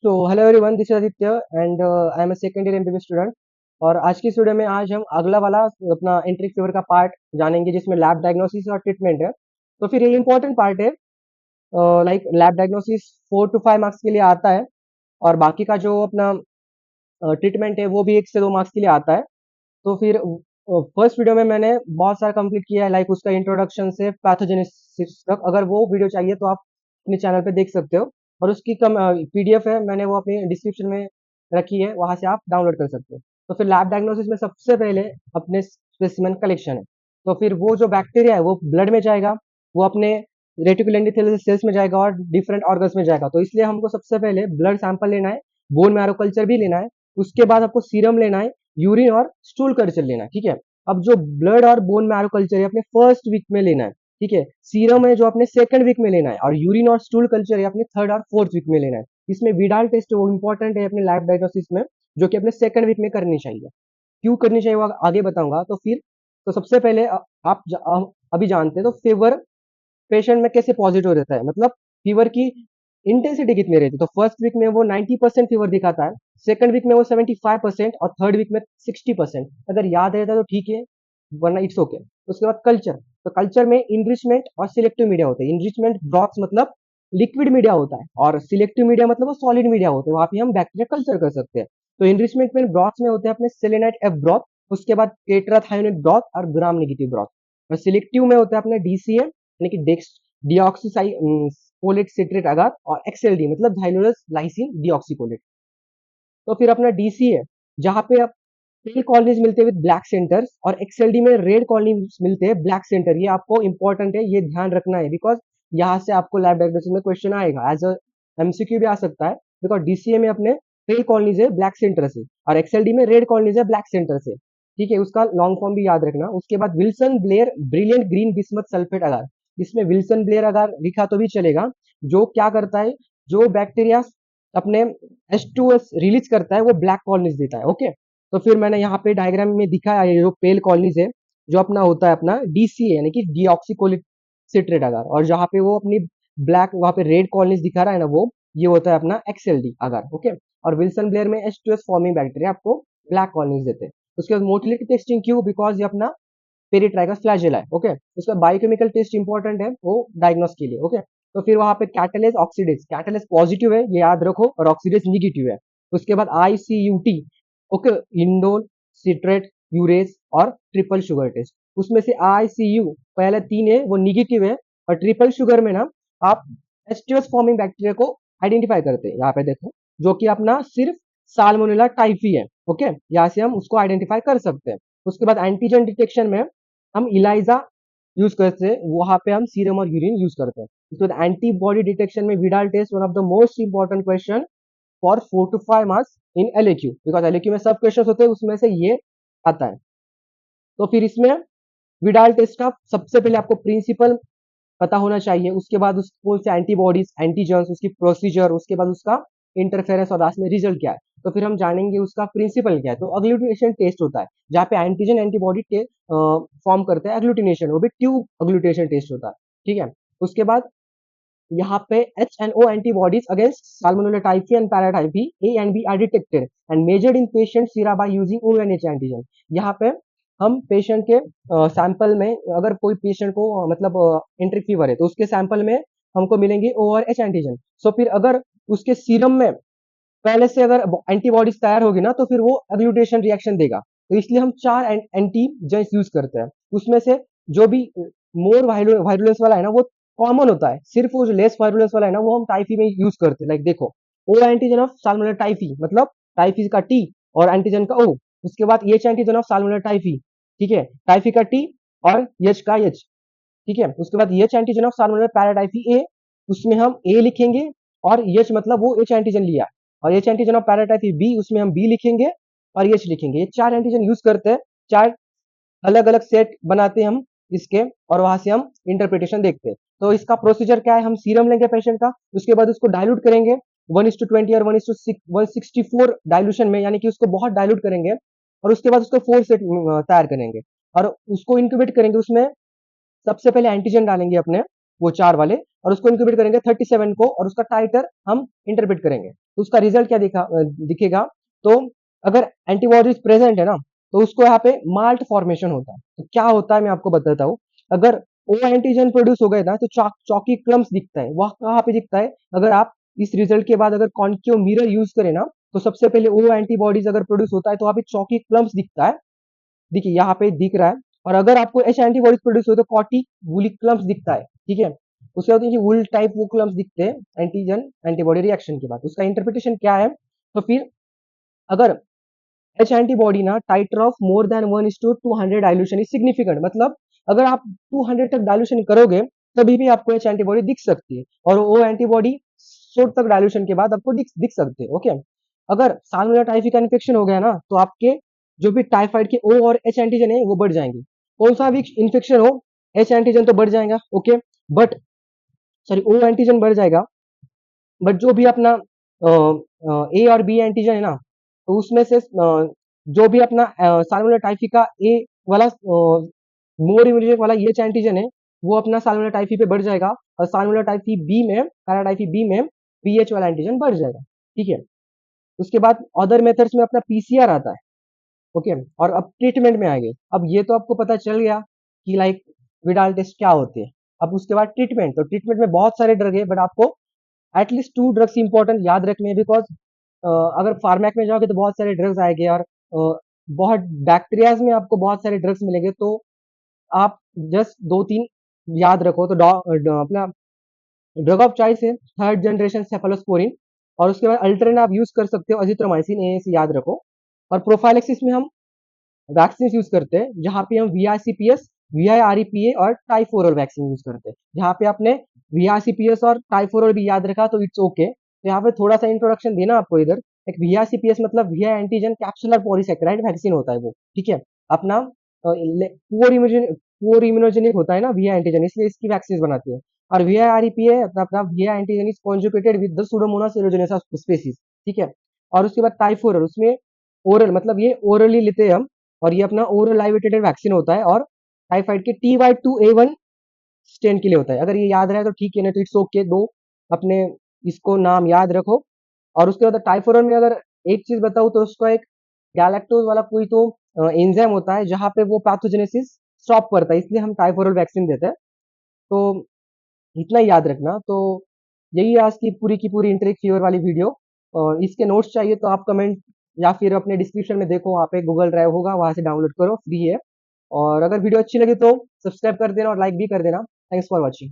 तो hello everyone, this is Aditya and I am a second year MBBS student. और आज की वीडियो में आज हम अगला वाला अपना एंट्रिक फीवर का पार्ट जानेंगे जिसमें लैब डायग्नोसिस और ट्रीटमेंट है। तो फिर ये इंपॉर्टेंट पार्ट है। Like lab diagnosis 4 to 5 marks के लिए आता है और बाकी का जो अपना ट्रीटमेंट है वो भी 1 से 2 मार्क्स के लिए आता है। तो फिर फर्स्ट वीडियो में मैंने बहुत सारा कंप्लीट किया है, लाइक उसका इंट्रोडक्शन से पैथोजेनेसिस तक। अगर वो वीडियो चाहिए तो आप अपने चैनल पे देख सकते हो और उसकी कम पीडीएफ है, मैंने वो अपनी डिस्क्रिप्शन में रखी है, वहां से आप डाउनलोड कर सकते हो। तो फिर लैब डायग्नोसिस में सबसे पहले अपने स्पेसिमेन कलेक्शन है। तो फिर वो जो बैक्टीरिया है वो ब्लड में जाएगा, वो अपने रेटिकुलर एंडोथेलियल सेल्स में जाएगा और डिफरेंट ऑर्गन्स में जाएगा। तो इसलिए हमको सबसे पहले ब्लड सैंपल लेना है, बोन मैरो कल्चर भी लेना है, उसके बाद आपको सीरम लेना है, यूरिन और स्टूल कल्चर लेना है। ठीक है, अब जो ब्लड और बोन मैरो कल्चर है अपने फर्स्ट वीक में लेना है। ठीक है, सीरम है जो अपने सेकंड वीक में लेना है और यूरिन और स्टूल कल्चर है अपने थर्ड और फोर्थ वीक में लेना है। इसमें विडाल टेस्ट वो इंपॉर्टेंट है अपने लैब डायग्नोसिस में, जो कि अपने सेकंड वीक में करनी चाहिए। क्यों करनी चाहिए वो आगे बताऊंगा। तो फिर तो सबसे पहले आप अभी जानते हैं तो फीवर पेशेंट में कैसे पॉजिटिव रहता है, मतलब फीवर की इंटेंसिटी कितनी रहती है। तो फर्स्ट वीक में वो 90% फीवर दिखाता है, सेकंड वीक में वो 75% और थर्ड वीक में 60%। अगर याद रहता है तो ठीक है, वरना इट्स ओके। उसके बाद कल्चर, तो कल्चर में इनरिचमेंट और सिलेक्टिव मीडिया होते हैं। इनरिचमेंट ब्रॉक्स मतलब लिक्विड मीडिया होता है और सिलेक्टिव मीडिया मतलब वो सॉलिड मीडिया होते हैं, वहां पे हम बैक्टीरिया कल्चर कर सकते हैं। तो इनरिचमेंट में ब्रॉक्स में होते हैं अपने सेलेनाइट एफ ब्रॉक, उसके बाद टेट्राथायोनाइट ब्रॉक और ग्राम नेगेटिव ब्रॉक। और सिलेक्टिव में होता है अपने डीसीए यानी कि डीऑक्सीसाइ फोलेट सिट्रेट अगार और एक्सएलडी मतलब थाइलोलस लाइसिन डीऑक्सीकोलेट। तो फिर अपना डीसी है जहां पे आप पेल कॉलोनीज मिलते हैं विद ब्लैक सेंटर्स और एक्सएलडी में रेड कॉलोनीज मिलते हैं ब्लैक सेंटर। ये आपको इंपॉर्टेंट है, ये ध्यान रखना है, बिकॉज यहाँ से आपको लैब डायग्नोसिस में क्वेश्चन आएगा, एज अ एमसीक्यू भी आ सकता है। बिकॉज डीसीए में अपने पेल कॉलोनीज है ब्लैक सेंटर से और एक्सएलडी में रेड कॉलोनीज है ब्लैक सेंटर से। ठीक है, उसका लॉन्ग फॉर्म भी याद रखना। उसके बाद Wilson Blair brilliant green bismuth sulphate agar, इसमें विल्सन ब्लेयर अगार लिखा तो भी चलेगा। जो क्या करता है, जो बैक्टीरिया अपने H2S रिलीज करता है वो ब्लैक कॉलोनीज देता है। ओके, तो फिर मैंने यहाँ पे डायग्राम में दिखाया है जो पेल कॉलोनीज है, जो अपना होता है अपना डीसीए यानी कि डीऑक्सीकोलिक सिट्रेट अगार, और जहाँ पे वो अपनी ब्लैक वहाँ पे रेड कॉलोनीज दिखा रहा है ना, वो ये होता है अपना एक्सएलडी अगार। ओके, और विल्सन ब्लेयर में H2S फॉर्मिंग बैक्टीरिया आपको ब्लैक कॉलोनीज देते हैं। उसके बाद मोटिलिटी टेस्टिंग क्यों, बिकॉज ये अपना पेरिट्राइकस फ्लैजेला है। ओके, उसका बायोकेमिकल टेस्ट इंपॉर्टेंट है वो डायग्नोस के लिए। ओके, तो फिर वहां पे कैटलेज ऑक्सीडेज, कैटलेज पॉजिटिव है ये याद रखो और ऑक्सीडेज निगेटिव है। उसके बाद आईसीयूटी, ओके, इंडोल सिट्रेट यूरेज और ट्रिपल शुगर टेस्ट। उसमें से आईसीयू पहले 3 है वो निगेटिव है, और ट्रिपल शुगर में ना आप एस्टियस फॉर्मिंग बैक्टीरिया को आइडेंटिफाई करते हैं। यहाँ पे देखो, जो कि अपना सिर्फ साल्मोनेला टाइफी है। ओके, यहाँ से हम उसको आइडेंटिफाई कर सकते हैं। उसके बाद एंटीजन डिटेक्शन में हम इलाइजा यूज करते हैं, वहां पे हम सीरम और यूरिन यूज करते हैं। उसके बाद एंटीबॉडी डिटेक्शन में Widal test, one of the most important question for 4 to 5 marks in LAQ, because LAQ में सब क्वेश्चन होते हैं, उसमें से ये आता है। तो फिर इसमें विडाल टेस्ट का सबसे पहले आपको प्रिंसिपल पता होना चाहिए, उसके बाद उसको से एंटीबॉडीज एंटीजन्स उसकी प्रोसीजर, उसके बाद उसका इंटरफेरेंस और लास्ट में रिजल्ट क्या है। तो फिर हम जानेंगे उसका प्रिंसिपल क्या है। तो अग्लूटिनेशन टेस्ट होता है जहाँ पे एंटीजन एंटीबॉडी फॉर्म करते हैं अग्लूटिनेशन, वो भी ट्यूब अग्लूटिनेशन टेस्ट होता है। ठीक है, उसके बाद यहाँ पे HNO antibodies against Salmonella typhi and paratyphi A and B are detected and measured in patient sera by using ONH antigen. यहाँ पे हम पेशेंट के सैंपल में, अगर कोई पेशेंट को मतलब एंट्रिक फीवर है तो उसके सैंपल में हमको मिलेंगे O और H एंटीजन। सो फिर अगर उसके सीरम में पहले से अगर एंटीबॉडीज तैयार होगी ना तो फिर वो एग्लूटेशन रिएक्शन देगा। तो इसलिए हम 4 एंटीजेंस यूज करते हैं। उसमें से जो भी मोर वायरुलेंस वाला है ना वो कॉमन होता है, सिर्फ वो जो लेस वायरुलेंस वाला है ना वो हम टाइफी में यूज करते हैं। लाइक देखो, O antigen of Salmonella typhi मतलब टाइफी का टी और एंटीजन का ओ। उसके बाद H antigen of Salmonella typhi, ठीक है, टाइफी का टी और एच का एच। ठीक है, उसके बाद H antigen of Salmonella paratyphi A, उसमें हम ए लिखेंगे और एच मतलब वो एच एंटीजन लिया, और H antigen of paratyphi B उसमें हम बी लिखेंगे और एच लिखेंगे। ये 4 एंटीजन यूज करते हैं, 4 अलग अलग सेट बनाते हैं हम इसके, और वहां से हम इंटरप्रिटेशन देखते हैं। तो इसका प्रोसीजर क्या है, हम सीरम लेंगे पेशेंट का, उसके बाद उसको डाइल्यूट करेंगे 1:20 और 1:164 डाइल्यूशन में, यानी कि उसको बहुत डाइल्यूट करेंगे और उसके बाद उसको 4 सेट तैयार करेंगे और उसको इंक्यूबेट करेंगे। उसमें सबसे पहले एंटीजन डालेंगे अपने वो 4 वाले और उसको इंक्यूबेट करेंगे 37 को, और उसका टाइटर हम इंटरप्रेट करेंगे। तो उसका रिजल्ट क्या दिखेगा। तो अगर एंटीबॉडीज प्रेजेंट है ना, तो उसको यहाँ पे माल्ट फॉर्मेशन होता है। तो क्या होता है मैं आपको बताता हूँ। अगर ओ एंटीजन प्रोड्यूस हो गए ना, तो चौकी क्लम्स दिखता है। वह कहाँ पे दिखता है, अगर आप इस रिजल्ट के बाद अगर कॉन्केव मिरर यूज करें ना, तो सबसे पहले ओ एंटीबॉडीज अगर प्रोड्यूस होता है तो वहाँ पे चौकी क्लम्स दिखता है। देखिए यहाँ पे दिख रहा है। और अगर आपको एच एंटीबॉडीज प्रोड्यूस हो तो कॉटी वुली क्लम्स दिखता है, ठीक है। उसके बाद देखिए वुल टाइप वो क्लम्स दिखते हैं एंटीजन एंटीबॉडी रिएक्शन के बाद। उसका इंटरप्रिटेशन क्या है, तो फिर अगर एच एंटीबॉडी ना titre of more than 1:200 dilution is significant, मतलब अगर आप 200 तक डाइल्यूशन करोगे तभी भी आपको एच एंटीबॉडी दिख सकती है, और वो एंटीबॉडी 100 तक डाइल्यूशन के बाद आपको दिख सकते हैं। ओके, अगर साल्मोनेला टाइफी का इन्फेक्शन हो गया ना, तो आपके जो भी टाइफाइड के ओ और एच एंटीजन है वो बढ़ जाएंगे। कौन सा भी इन्फेक्शन हो, एच एंटीजन तो बढ़ जाएगा। Okay, but sorry O antigen बढ़ जाएगा, बट जो भी अपना ए और बी एंटीजन है ना, तो उसमें से जो भी अपना साल्मोनेला टाइफी का ए वाला मोर इम्यूनिजेनिक वाला ये एंटीजन है, वो अपना साल्मोनेला टाइफी पे बढ़ जाएगा, और साल्मोनेला टाइफी बी में पैराटाइफी बी में पीएच वाला एंटीजन बढ़ जाएगा, ठीक है। उसके बाद अदर मेथड्स में अपना पीसीआर आता है। ओके, और अब ट्रीटमेंट में आएंगे। अब ये तो आपको पता चल गया कि लाइक विडाल टेस्ट क्या होते हैं। अब उसके बाद ट्रीटमेंट, तो ट्रीटमेंट में बहुत सारे ड्रग है, बट आपको एटलीस्ट 2 ड्रग्स इंपॉर्टेंट याद रखने हैं, बिकॉज अगर फार्मैक में जाओगे तो बहुत सारे ड्रग्स आएंगे, और बहुत बैक्टीरियाज में आपको बहुत सारे ड्रग्स मिलेंगे। तो आप जस्ट 2-3 याद रखो। तो अपना ड्रग ऑफ चॉइस है थर्ड जनरेशन सेफालोस्पोरिन, और उसके बाद अल्टरनेट आप यूज कर सकते हो अजिथ्रोमाइसिन, एएसी याद रखो। और प्रोफाइलेक्सिस में हम वैक्सीन यूज करते हैं, जहाँ पे हम वीआईसीपीएस, वीआईआरईपीए और टाइफोरल वैक्सीन यूज करते हैं। जहाँ पे आपने वीआईसीपीएस और टाइफोरल भी याद रखा तो इट्स ओके। तो यहाँ पे थोड़ा सा इंट्रोडक्शन देना आपको इधर। एक वीआईसीपीएस मतलब VI antigen capsular polysaccharide vaccine होता है वो, ठीक है। अपना पुअर इम्यूनोजेनिक होता है ना वीआई एंटीजन, इसलिए इसकी वैक्सीन बनाती है। और वीआईआरईपीए अपना Vi antigen is conjugated with the pseudomonas aerogenes species, ठीक है। और उसके बाद टाइफोरल, उसमें ओरल मतलब ये ओरली लेते हैं हम, और ये अपना ओरल लाइवेटेड वैक्सीन होता है, और टाइफाइड के TY2A1 स्ट्रेन के लिए होता है। अगर ये याद रहे तो ठीक है, नहीं तो इट्स ओके। दो अपने इसको नाम याद रखो। और उसके बाद टाइफोरल में अगर एक चीज बताऊं तो उसका एक गैलेक्टोज वाला कोई तो एंजाइम होता है, जहां पे वो पैथोजेनेसिस स्टॉप करता है, इसलिए हम टाइफोरल वैक्सीन देते हैं। तो इतना ही याद रखना। तो यही है आज की पूरी इंटरेक्ट फीवर वाली वीडियो। और इसके नोट्स चाहिए तो आप कमेंट या फिर अपने डिस्क्रिप्शन में देखो, वहाँ पे गूगल ड्राइव होगा, वहां से डाउनलोड करो, फ्री है। और अगर वीडियो अच्छी लगी तो सब्सक्राइब कर देना और लाइक भी कर देना। Thanks for watching.